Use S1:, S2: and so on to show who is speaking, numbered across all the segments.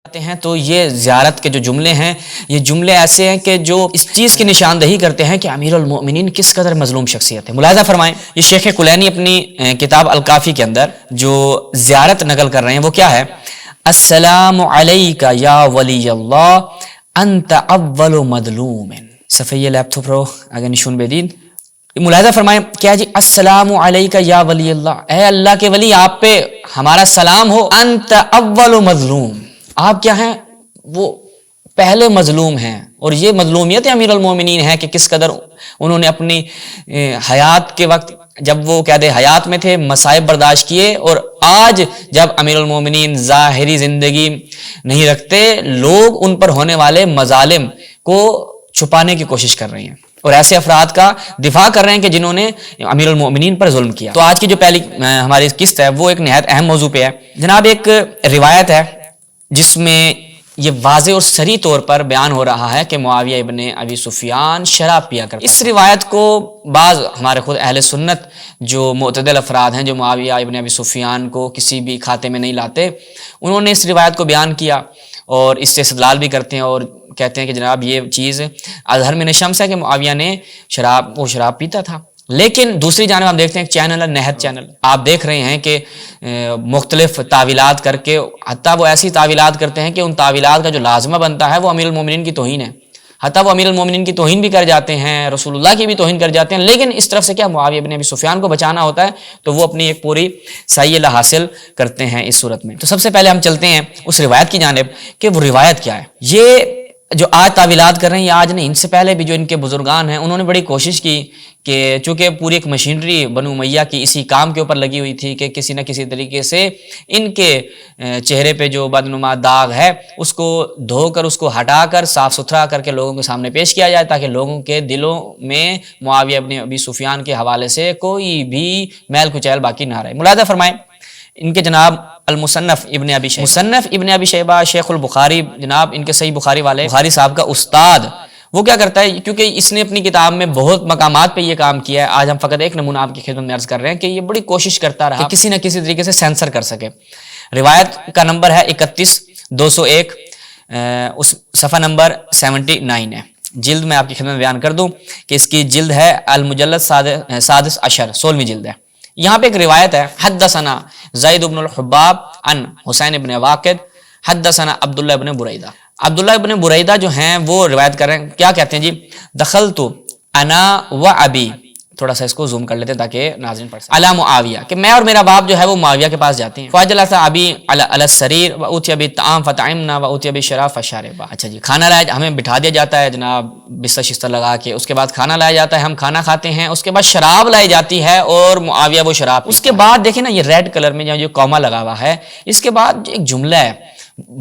S1: آتے ہیں تو یہ زیارت کے جو جملے ہیں یہ جملے ایسے ہیں کہ جو اس چیز کی نشاندہی کرتے ہیں کہ امیر المؤمنین کس قدر مظلوم شخصیت ہے۔ ملاحظہ فرمائیں، یہ شیخ کلینی اپنی کتاب الکافی کے اندر جو زیارت نقل کر رہے ہیں وہ کیا ہے؟ السلام علیک یا ولی اللہ انت اول مظلوم۔ صفحہ لیپ تھوپ رو آگے نشون بیدین، ملاحظہ فرمائیں کیا جی؟ السلام علیک یا ولی اللہ، اے اللہ کے ولی آپ پہ ہمارا سلام ہو، انت اول مظلوم، آپ کیا ہیں؟ وہ پہلے مظلوم ہیں۔ اور یہ مظلومیت امیر المومنین ہے کہ کس قدر انہوں نے اپنی حیات کے وقت جب وہ قید حیات میں تھے مصائب برداشت کیے، اور آج جب امیر المومنین ظاہری زندگی نہیں رکھتے لوگ ان پر ہونے والے مظالم کو چھپانے کی کوشش کر رہے ہیں اور ایسے افراد کا دفاع کر رہے ہیں کہ جنہوں نے امیر المومنین پر ظلم کیا۔ تو آج کی جو پہلی ہماری قسط ہے وہ ایک نہایت اہم موضوع پہ ہے جناب۔ ایک روایت ہے جس میں یہ واضح اور صریح طور پر بیان ہو رہا ہے کہ معاویہ ابن ابی سفیان شراب پیا کرتا۔ اس روایت کو بعض ہمارے خود اہل سنت جو معتدل افراد ہیں جو معاویہ ابن ابی سفیان کو کسی بھی کھاتے میں نہیں لاتے، انہوں نے اس روایت کو بیان کیا اور اس سے استدلال بھی کرتے ہیں اور کہتے ہیں کہ جناب یہ چیز اظہر من شمس ہے کہ معاویہ نے شراب پیتا تھا۔ لیکن دوسری جانب ہم دیکھتے ہیں ایک چینل ہے نہد چینل، آپ دیکھ رہے ہیں کہ مختلف تعویلات کر کے، حتیٰ وہ ایسی تعویلات کرتے ہیں کہ ان تعویلات کا جو لازمہ بنتا ہے وہ امیر المومنین کی توہین ہے، حتیٰ وہ امیر المومنین کی توہین بھی کر جاتے ہیں، رسول اللہ کی بھی توہین کر جاتے ہیں، لیکن اس طرف سے کیا معاویہ ابن ابی سفیان کو بچانا ہوتا ہے تو وہ اپنی ایک پوری سعی حاصل کرتے ہیں اس صورت میں۔ تو سب سے پہلے ہم چلتے ہیں اس روایت کی جانب کہ وہ روایت کیا ہے۔ یہ جو آج تعویلات کر رہے ہیں یہ آج نہیں، ان سے پہلے بھی جو ان کے بزرگان ہیں انہوں نے بڑی کوشش کی کہ چونکہ پوری ایک مشینری بنو امیہ کی اسی کام کے اوپر لگی ہوئی تھی کہ کسی نہ کسی طریقے سے ان کے چہرے پہ جو بدنما داغ ہے اس کو دھو کر، اس کو ہٹا کر، صاف ستھرا کر کے لوگوں کے سامنے پیش کیا جائے تاکہ لوگوں کے دلوں میں معاویہ ابن ابی سفیان کے حوالے سے کوئی بھی میل کچیل باقی نہ رہے۔ ملاحظہ فرمائیں ان کے جناب المصنف ابن ابی شیبہ، مصنف ابن ابی شیبہ شیخ البخاری، جناب ان کے صحیح بخاری والے بخاری صاحب کا استاد، وہ کیا کرتا ہے کیونکہ اس نے اپنی کتاب میں بہت مقامات پہ یہ کام کیا ہے، آج ہم فقط ایک نمونہ آپ کی خدمت میں عرض کر رہے ہیں کہ یہ بڑی کوشش کرتا رہا کہ کسی نہ کسی طریقے سے سینسر کر سکے۔ روایت کا نمبر ہے 31201، اس صفحہ نمبر 79 ہے۔ جلد میں آپ کی خدمت میں بیان کر دوں کہ اس کی جلد ہے المجلد سادس عشر، 16ویں جلد ہے۔ یہاں پہ ایک روایت ہے، حدثنا زید بن الحباب عن حسین بن واقد حدثنا عبداللہ ابن بریدہ۔ عبداللہ ابن بریدہ جو ہیں وہ روایت کر رہے ہیں، کیا کہتے ہیں جی؟ دخلت انا و ابی، تھوڑا سا اس کو زوم کر لیتے ہیں تاکہ ناظرین پڑھ سکیں، علی معاویہ، کہ میں اور میرا باپ جو ہے وہ معاویہ کے پاس جاتے ہیں، فاجلس ابی علی السریر واوتی بالطعام فطعمنا واوتی بالشراب فشربا۔ اچھا جی، کھانا لایا، ہمیں بٹھا دیا جاتا ہے جناب بستر شستر لگا کے، اس کے بعد کھانا لایا جاتا ہے، ہم کھانا کھاتے ہیں، اس کے بعد شراب لائی جاتی ہے اور معاویہ وہ شراب، اس کے بعد دیکھیں نا یہ ریڈ کلر میں جو کوما لگا ہوا ہے، اس کے بعد ایک جملہ ہے،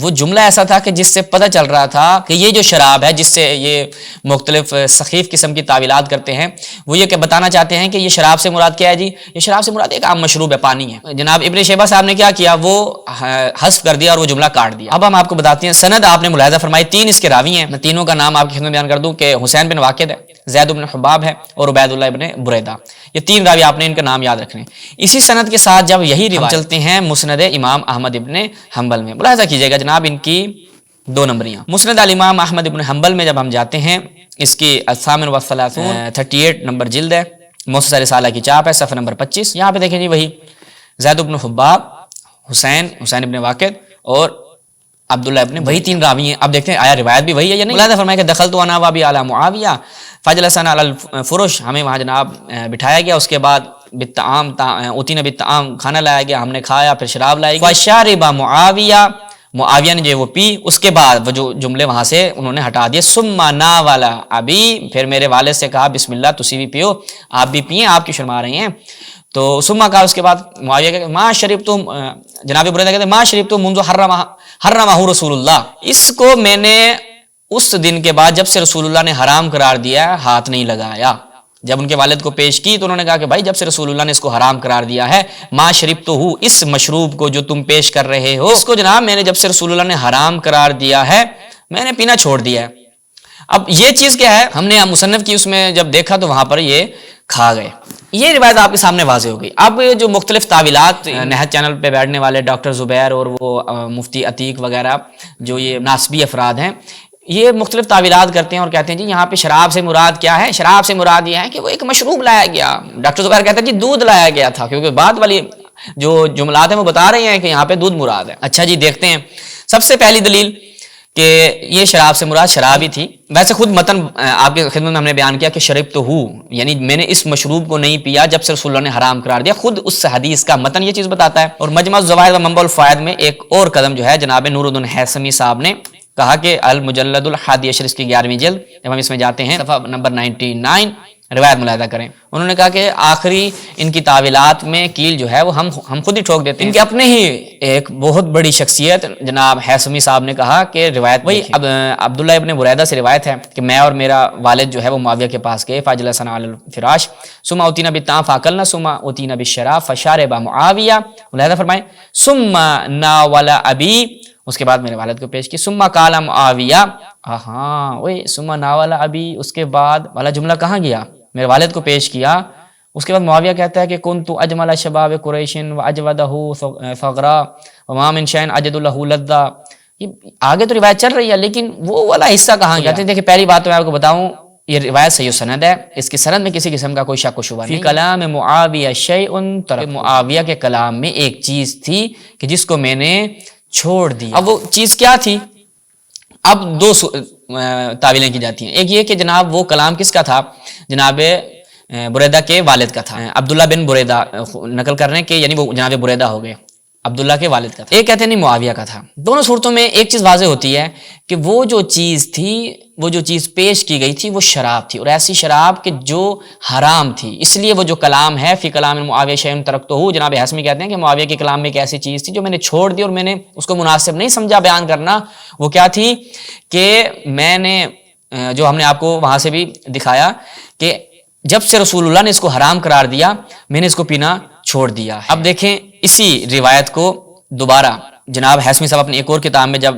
S1: وہ جملہ ایسا تھا کہ جس سے پتہ چل رہا تھا کہ یہ جو شراب ہے جس سے یہ مختلف سخیف قسم کی تعویلات کرتے ہیں، وہ یہ کہ بتانا چاہتے ہیں کہ یہ شراب سے مراد کیا ہے جی؟ یہ شراب سے مراد ایک عام مشروب ہے، پانی ہے۔ جناب ابن شیبہ صاحب نے کیا کیا؟ وہ حذف کر دیا اور وہ جملہ کاٹ دیا۔ اب ہم آپ کو بتاتے ہیں سند، آپ نے ملاحظہ فرمائی 3 اس کے راوی ہیں، میں تینوں کا نام آپ کی خدمت میں بیان کر دوں کہ حسین بن واقد ہے، زید بن حباب ہے اور عبید اللہ ابن بریدہ، یہ 3 راوی آپ نے ان کا نام یاد رکھنے۔ اسی سند کے ساتھ جب یہی روایت چلتے ہیں مسند امام احمد ابن حنبل میں، ملاحظہ کیجئے گا جناب ان کی 2 نمبریاں۔ مسند الامام احمد ابن حنبل میں جب ہم جاتے ہیں، اس کی الثامن والثلاثون 38 نمبر جلد ہے، مؤسسہ رسالہ کی چاپ ہے، صفحہ نمبر 25۔ یہاں پہ دیکھیں جی وہی زید بن حباب، حسین ابن واقد اور عبداللہ ابن، وہی 3 راوی ہیں۔ اب دیکھتے ہیں آیا روایت بھی وہی ہے یا نہیں۔ ملاحظہ فرمائے کہ دخلت انا و ابی علی معاویہ فجلسنا علی الفرش، ہمیں وہاں جناب بٹھایا گیا، اس کے بعد بالطعام اوتینا بالطعام، کھانا لایا گیا، ہم نے کھایا، پھر شراب لائی گئی، فشرب معاویہ، معاویہ نے جو وہ پی، اس کے بعد وہ جو جملے وہاں سے انہوں نے ہٹا دیے، ثم ناول ابی، پھر میرے والد سے کہا بسم اللہ تسی بھی پیو، آپ بھی پئیں، آپ کی شرما رہے ہیں، تو ثم کہا، اس کے بعد معاویہ کہ ما شربتم، جناب بریدہ کہتے ہیں ما شربتم منذ حرمہ رسول اللہ، اس کو میں نے اس دن کے بعد جب سے رسول اللہ نے حرام قرار دیا ہاتھ نہیں لگایا۔ جب ان کے والد کو پیش کی تو انہوں نے کہا کہ بھائی جب سے رسول اللہ نے اس کو حرام قرار دیا ہے، ما شربتہ، اس مشروب کو جو تم پیش کر رہے ہو، اس کو جناب میں نے جب سے رسول اللہ نے حرام قرار دیا ہے میں نے پینا چھوڑ دیا ہے۔ اب یہ چیز کیا ہے، ہم نے مصنف کی اس میں جب دیکھا تو وہاں پر یہ کھا گئے. یہ روایت آپ کے سامنے واضح ہو گئی. اب جو مختلف تعویلات نہج چینل پہ بیٹھنے والے ڈاکٹر زبیر اور وہ مفتی عتیق وغیرہ جو یہ ناسبی افراد ہیں، یہ مختلف تعویلات کرتے ہیں اور کہتے ہیں جی یہاں پہ شراب سے مراد کیا ہے؟ شراب سے مراد یہ ہے کہ وہ ایک مشروب لایا گیا. ڈاکٹر زبیر کہتا ہے جی دودھ لایا گیا تھا، کیونکہ بعد والی جو جملات ہیں وہ بتا رہے ہیں کہ یہاں پہ دودھ مراد ہے. اچھا جی دیکھتے ہیں. سب سے پہلی دلیل کہ یہ شراب سے مراد شراب ہی تھی. ویسے خود متن آپ کے خدمت میں ہم نے بیان کیا کہ شرب تو ہوں، یعنی میں نے اس مشروب کو نہیں پیا جب سے رسول اللہ نے حرام قرار دیا. خود اس حدیث کا متن یہ چیز بتاتا ہے. اور مجمع الزوائد و منبع الفوائد میں ایک اور قدم جو ہے جناب نور الدین حیثمی صاحب نے کہا کہ المجلد الحادی عشر، اس کی 11ویں جلد، جب ہم اس میں جاتے ہیں صفحہ نمبر 99 روایت ملاحظہ کریں. انہوں نے کہا کہ آخری ان کی تعویلات میں کیل جو ہے وہ ہم خود ہی ٹھوک دیتے ہیں. ان کے اپنے ہی ایک بہت بڑی شخصیت جناب حیثمی صاحب نے کہا کہ روایت وہی عبداللہ ابن بریدہ سے روایت ہے کہ میں اور میرا والد جو ہے وہ معاویہ کے پاس گئے، فاجلسنا علی الفراش ثم اوتینا بالطعام فاکلنا ثم اوتینا بالشراب فشرب معاویہ. ملاحظہ فرمائیں ثم ناول ابی، اس کے بعد میرے والد کو پیش کی. ثم قال معاویہ، ہاں وہی ثم ناول ابی، اس کے بعد والا جملہ کہاں گیا؟ میرے والد کو پیش کیا. اس کے بعد معاویہ کہتا ہے کہ کنت اجمل شباب قریش واجودہ ثغرا وما من شیء اجد له لذا. یہ آگے تو روایت چل رہی ہے لیکن وہ والا حصہ کہاں گیا؟ کہتے ہیں کہ پہلی بات تو میں آپ کو بتاؤں یہ روایت صحیح سند ہے، اس کی سند میں کسی قسم کا کوئی شک و شبہ نہیں. فی کلام معاویہ شیء ترک، معاویہ کے کلام میں ایک چیز تھی کہ جس کو میں نے چھوڑ دیا. اب وہ چیز کیا تھی؟ اب دو تعویلیں کی جاتی ہیں. ایک یہ کہ جناب وہ کلام کس کا تھا؟ جناب بریدہ کے والد کا تھا. عبداللہ بن بریدہ نقل کر رہے ہیں کہ یعنی وہ جناب بریدہ ہو گئے، عبداللہ کے والد کا تھا. ایک کہتے ہیں نہیں معاویہ کا تھا. دونوں صورتوں میں ایک چیز واضح ہوتی ہے کہ وہ جو چیز تھی، وہ جو چیز پیش کی گئی تھی وہ شراب تھی، اور ایسی شراب کہ جو حرام تھی. اس لیے وہ جو کلام ہے فی کلام معاویہ شیء ترکتہ، جناب حیثمی کہتے ہیں کہ معاویہ کے کلام میں ایک ایسی چیز تھی جو میں نے چھوڑ دی اور میں نے اس کو مناسب نہیں سمجھا بیان کرنا. وہ کیا تھی کہ میں نے جو ہم نے آپ کو وہاں سے بھی دکھایا کہ جب سے رسول اللہ نے اس کو حرام قرار دیا میں نے اس کو پینا چھوڑ دیا. اب دیکھیں اسی روایت کو دوبارہ جناب حیثمی صاحب اپنی ایک اور کتاب میں جب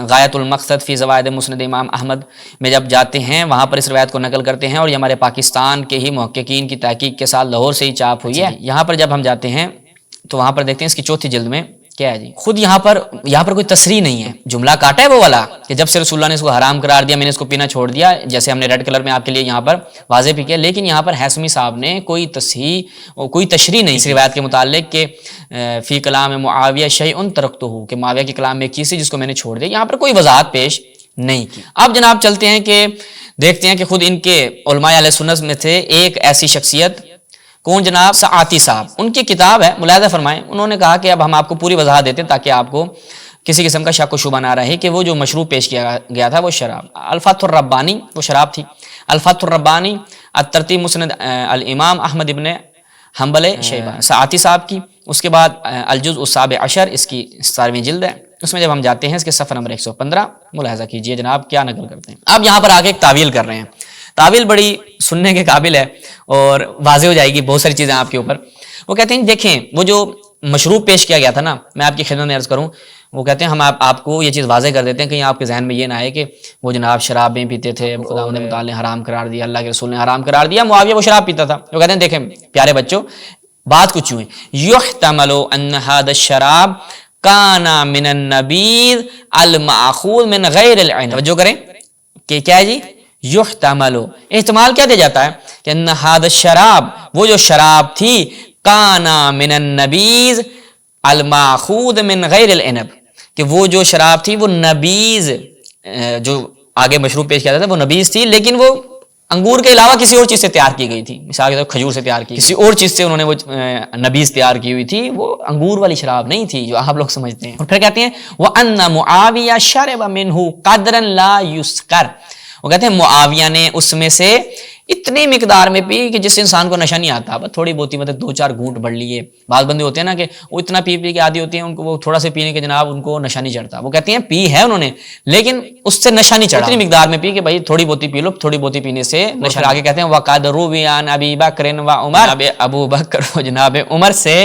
S1: غایت المقصد فی زوائد مسند امام احمد میں جب جاتے ہیں وہاں پر اس روایت کو نقل کرتے ہیں، اور یہ ہمارے پاکستان کے ہی محققین کی تحقیق کے ساتھ لاہور سے ہی چاپ ہوئی ہے. یہاں پر جب ہم جاتے ہیں تو وہاں پر دیکھتے ہیں اس کی 4تھی جلد میں کیا ہے جی، خود یہاں پر کوئی تصریح نہیں ہے، جملہ کاٹا ہے وہ والا کہ جب سے رسول اللہ نے اس کو حرام قرار دیا میں نے اس کو پینا چھوڑ دیا، جیسے ہم نے ریڈ کلر میں آپ کے لیے یہاں پر واضح بھی کیا. لیکن یہاں پر حیثمی صاحب نے کوئی تشریح نہیں اس روایت کے متعلق کہ فی کلام معاویہ شیء ترکتہ، کہ معاویہ کے کلام میں ایک چیز تھی جس کو میں نے چھوڑ دیا. یہاں پر کوئی وضاحت پیش نہیں کی. اب جناب چلتے ہیں کہ دیکھتے ہیں کہ خود ان کے علماء اہل سنت میں تھے ایک ایسی شخصیت، کون جناب؟ سعاتی صاحب. ان کی کتاب ہے، ملاحظہ فرمائیں. انہوں نے کہا کہ اب ہم آپ کو پوری وضاحت دیتے ہیں تاکہ آپ کو کسی قسم کا شک و شبہ نہ رہے کہ وہ جو مشروب پیش کیا گیا تھا وہ شراب. الفتح الربانی وہ شراب تھی. الفتح الربانی الترتیب مسند الامام احمد ابن حنبل شیبہ سعاتی صاحب کی. اس کے بعد الجزء السابع عشر، اس کی 17ویں جلد ہے. اس میں جب ہم جاتے ہیں اس کے صفحہ نمبر 115 ملاحظہ کیجئے جناب کیا نقل کرتے ہیں. اب یہاں پر آگے ایک تعویل کر رہے ہیں. تعویل بڑی سننے کے قابل ہے اور واضح ہو جائے گی بہت ساری چیزیں آپ کے اوپر. وہ کہتے ہیں دیکھیں وہ جو مشروب پیش کیا گیا تھا نا، میں آپ کی خدمت میں عرض کروں، وہ کہتے ہیں ہم آپ کو یہ چیز واضح کر دیتے ہیں کہ آپ کے ذہن میں یہ نہ آئے کہ وہ جناب شرابیں پیتے تھے، خدا نے متعال نے حرام قرار دیا، اللہ کے رسول نے حرام قرار دیا، معاویہ وہ شراب پیتا تھا. وہ کہتے ہیں دیکھیں پیارے بچوں بات کچھ یوں ہے، یحتمل ان ھذا الشراب کان من النبیذ المأخوذ من غیر العنب. توجہ کریں کہ کیا ہے جی، یحتمل، احتمال کیا دیا جاتا ہے کہ ان ھذا الشراب، وہ جو شراب تھی، کان من النبیذ المأخوذ من غیر العنب، کہ وہ جو شراب تھی وہ نبیذ، جو آگے مشروب پیش کیا جاتا ہے وہ نبیذ تھی، لیکن وہ انگور کے علاوہ کسی اور چیز سے تیار کی گئی تھی. مثال کے طور کھجور سے تیار کی، کسی اور چیز سے انہوں نے وہ نبیذ تیار کی ہوئی تھی، وہ انگور والی شراب نہیں تھی جو آپ لوگ سمجھتے ہیں. اور پھر کہتے ہیں وَأَنَّ مُعَاوِيَ شَرَبَ مِنْهُ قَدْرًا لَا يُسْكَرُ. وہ کہتے ہیں معاویہ نے اس میں سے اتنی مقدار میں پی کہ جس سے انسان کو نشہ نہیں آتا، بس تھوڑی بہت ہی مطلب 2-4 گھونٹ بڑھ لیے. بعض بندے ہوتے ہیں نا کہ وہ اتنا پی کے عادی ہوتے ہیں، ان کو وہ تھوڑا سے پینے کے جناب ان کو نشہ نہیں چڑھتا. وہ کہتے ہیں پی ہے انہوں نے لیکن اس سے نشہ نہیں چڑھا. اتنی مقدار میں پی کہ بھائی تھوڑی بہت ہی پی لو، تھوڑی بہت ہی پینے سے نشہ. آگے کہتے ہیں وقد روی عن ابی بکر و عمر، جناب ابو بکر و جناب عمر سے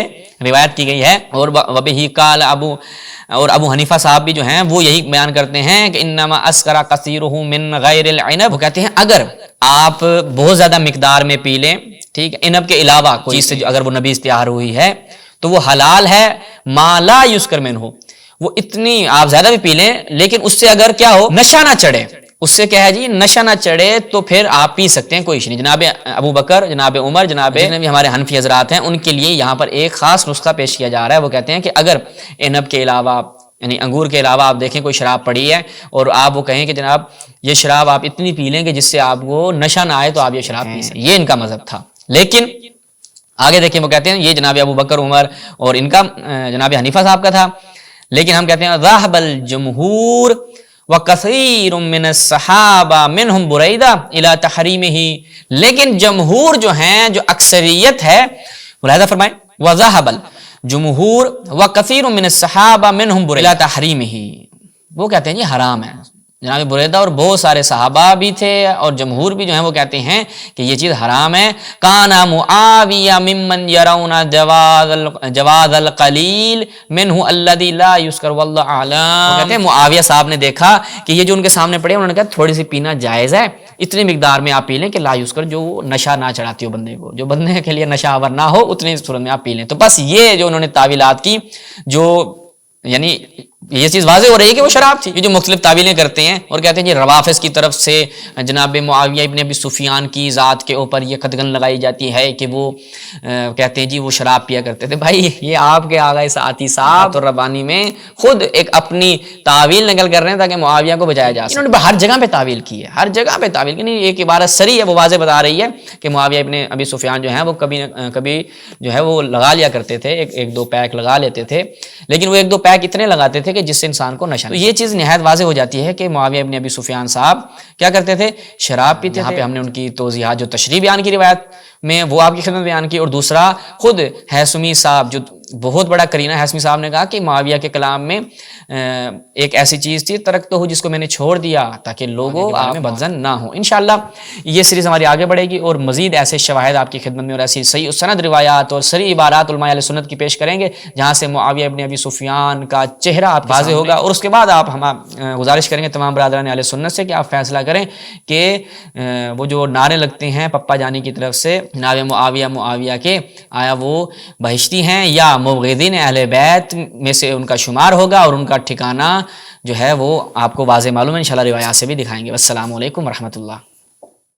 S1: روایت کی گئی ہے. اور وبہ قال ابو حنیفہ صاحب بھی جو ہیں وہ یہی بیان کرتے ہیں کہ انما اسکر کثیرہ من غیر العنب. وہ کہتے ہیں اگر آپ بہت زیادہ مقدار میں پی لیں، ٹھیک ہے، عنب کے علاوہ کوئی چیز سے اگر وہ نبیذ تیار ہوئی ہے تو وہ حلال ہے. ما لا یسکر منہ، وہ اتنی آپ زیادہ بھی پی لیں لیکن اس سے اگر کیا ہو، نشہ نہ چڑھے، اس سے کیا ہے جی، نشہ نہ چڑھے، تو پھر آپ پی سکتے ہیں، کوئی ایشو نہیں. جناب ابو بکر، جناب عمر، جناب جتنے بھی ہمارے حنفی حضرات ہیں ان کے لیے یہاں پر ایک خاص نسخہ پیش کیا جا رہا ہے. وہ کہتے ہیں کہ اگر عنب کے علاوہ یعنی انگور کے علاوہ آپ دیکھیں کوئی شراب پڑی ہے اور آپ وہ کہیں کہ جناب یہ شراب آپ اتنی پی لیں کہ جس سے آپ کو نشہ نہ آئے تو آپ یہ شراب پی سکیں. یہ ان کا مذہب تھا. لیکن آگے دیکھیں وہ کہتے ہیں یہ جناب ابو بکر، عمر اور ان کا جناب حنیفہ صاحب کا تھا. لیکن ہم کہتے ہیں ذهب الجمہور وکثیر من الصحابہ منہم بریدہ الی تحریمہ. لیکن جمہور جو ہیں، جو اکثریت ہے، ملاحظہ فرمائیں، وذهب جمہور وکثیر من الصحابہ منہم بریدہ الی تحریمہ، وہ کہتے ہیں جی حرام ہے. جناب بریدہ اور بہت سارے صحابہ بھی تھے اور جمہور بھی جو ہیں وہ کہتے ہیں کہ یہ چیز حرام ہے. کانا معاویہ ممن یرون جواز القلیل منہ الذی لا یسکر واللہ اعلم. وہ کہتے ہیں معاویہ صاحب نے دیکھا کہ یہ جو ان کے سامنے پڑے، انہوں نے کہا تھوڑی سی پینا جائز ہے، اتنی مقدار میں آپ پی لیں کہ لا یسکر، جو نشہ نہ چڑھاتی ہو بندے کو، جو بندے کے لیے نشہ آور نہ ہو، اتنی صورت میں آپ پی لیں. تو بس یہ جو انہوں نے تعویلات کی، جو یعنی یہ چیز واضح ہو رہی ہے کہ وہ شراب تھی. یہ جو مختلف تعویلیں کرتے ہیں اور کہتے ہیں یہ روافظ کی طرف سے جناب معاویہ ابن ابی سفیان کی ذات کے اوپر یہ قدغن لگائی جاتی ہے کہ وہ کہتے ہیں جی وہ شراب پیا کرتے تھے. بھائی یہ آپ کے آغا ساعتی صاحب اور ربانی میں خود ایک اپنی تعویل نقل کر رہے ہیں تاکہ معاویہ کو بچایا جا سکے. انہوں نے ہر جگہ پہ تعویل کی ہے، ہر جگہ پہ تعویل کی. نہیں، ایک عبارت سری ہے، وہ واضح بتا رہی ہے کہ معاویہ ابن ابی سفیان جو ہیں وہ کبھی جو ہے وہ لگا لیا کرتے تھے، ایک دو پیک لگا لیتے تھے، لیکن وہ ایک دو پیک اتنے لگاتے تھے کہ جس سے انسان کو نشہ. تو یہ چیز نہایت واضح ہو جاتی ہے کہ معاویہ ابن ابی سفیان صاحب کیا کرتے تھے، شراب پیتے تھے. یہاں پہ ہم نے ان کی توضیحات جو تشریح بیان کی روایت میں وہ آپ کی خدمت بیان کی. اور دوسرا خود ہیثمی صاحب، جو بہت بڑا کرینہ ہیثمی صاحب نے کہا کہ معاویہ کے کلام میں ایک ایسی چیز تھی ترک تو ہو جس کو میں نے چھوڑ دیا تاکہ لوگوں آپ میں بدظن نہ ہو. انشاءاللہ یہ سیریز ہماری آگے بڑھے گی اور مزید ایسے شواہد آپ کی خدمت میں اور ایسی صحیح سند روایات اور صریح عبارات علماء اہل سنت کی پیش کریں گے جہاں سے معاویہ ابن ابی سفیان کا چہرہ آپ واضح ہوگا. اور اس کے بعد آپ ہم گزارش کریں گے تمام برادران اہل سنت سے کہ آپ فیصلہ کریں کہ وہ جو نعرے لگتے ہیں پپا جانی کی طرف سے جناب معاویہ کے، آیا وہ بہشتی ہیں یا مبغضین اہل بیت میں سے ان کا شمار ہوگا، اور ان کا ٹھکانہ جو ہے وہ آپ کو واضح معلوم ہے، انشاءاللہ روایات سے بھی دکھائیں گے. والسلام علیکم ورحمۃ اللہ.